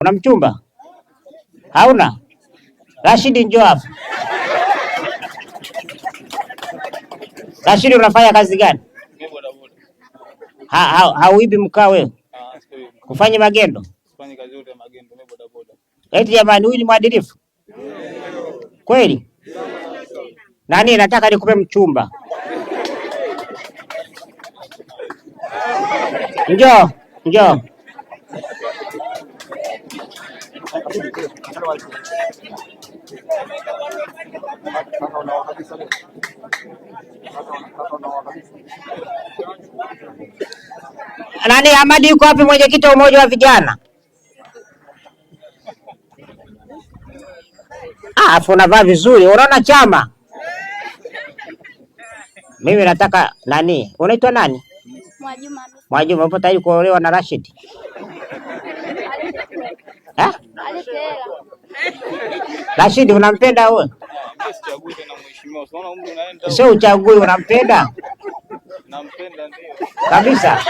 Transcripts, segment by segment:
Una mchumba? Hauna? Rashidi, njoo hapa. Rashidi, unafanya kazi gani? Hauibi mkaa wewe? Kufanya magendo? Kufanya kazi yote ya magendo, mimi boda boda. Eti jamani, huyu ni mwadilifu kweli? Nani, nataka nikupe mchumba. Njoo, njoo. Nani, Ahmadi yuko wapi, mwenyekiti wa umoja wa vijana? Afu unavaa vizuri, unaona chama. Mimi nataka nani? Unaitwa nani? Mwajuma. Mwajuma, upo tayari kuolewa na Rashid? Rashid unampenda wewe? Sio uchagui, unampenda? Nampenda ndio. Kabisa.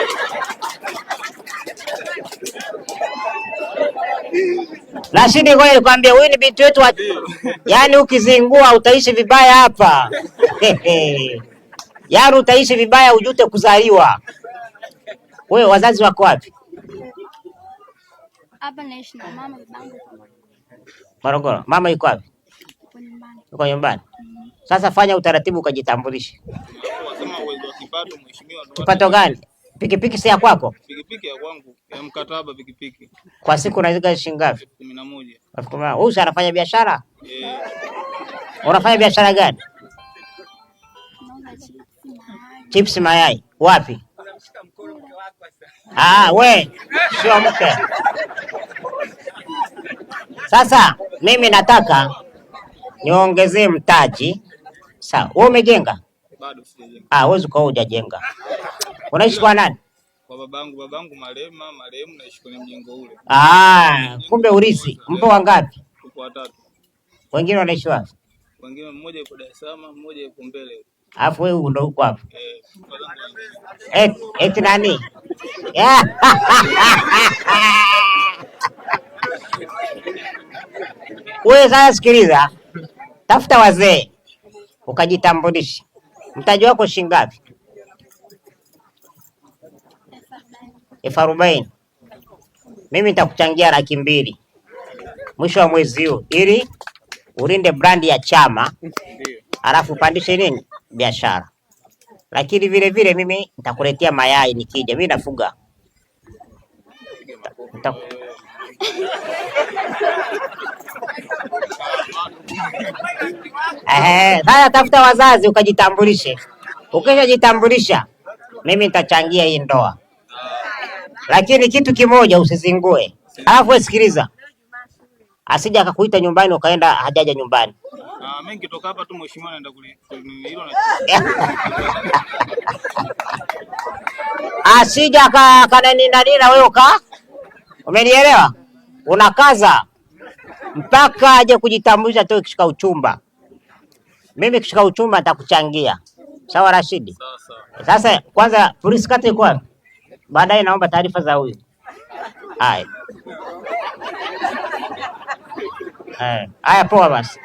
Rashid, ngoja nikwambie, huyu ni binti wetu yaani ukizingua utaishi vibaya hapa. Yaani utaishi vibaya ujute kuzaliwa. Wewe wazazi wako wapi? Hapa naishi na mama babangu. Morogoro. Mama yuko wapi? Yuko nyumbani. Sasa fanya utaratibu ukajitambulishe. Kipato gani? Pikipiki si ya kwako? Pikipiki ya kwangu, ya mkataba pikipiki. Kwa siku unaweza shilingi ngapi? 11. 11. Wewe unafanya biashara? Unafanya biashara gani? Chips mayai. Wapi? We, sio mke. Sasa mimi nataka niongezee mtaji. Sawa, wewe umejenga? Bado sijajenga. Wewe uko hujajenga. Unaishi kwa nani? Kwa babangu marehemu naishi kwenye mjengo ule. Kumbe urithi. Mpo wangapi? Tupo watatu. Wengine wanaishi wapi? Wengine mmoja yuko Dar es Salaam, mmoja yuko mbele. Alafu wewe ndo uko hapo. Eti nani? Wewe sasa sikiliza. Tafuta wazee ukajitambulisha. Mtaji wako shilingi ngapi? 40,000. Mimi nitakuchangia 200,000 mwisho wa mwezi huu ili ulinde brandi ya chama, alafu pandishe nini biashara. Lakini vile vile mimi nitakuletea mayai nikija. Mimi nafuga. Sasa tafuta wazazi ukajitambulishe. Ukishajitambulisha mimi nitachangia hii ndoa. Lakini kitu kimoja usizingue. Alafu sikiliza. Asija akakuita nyumbani ukaenda hajaja nyumbani. Mimi nikitoka hapa tu mheshimiwa naenda hilo na. Asija kanani na wewe umenielewa? Unakaza mpaka aje kujitambulisha tu kishika uchumba. Mimi kishika uchumba nitakuchangia. Sawa Rashidi? Sawa. Sasa kwanza polisi kata iko wapi? Baadaye naomba taarifa za huyu. Haya poa basi.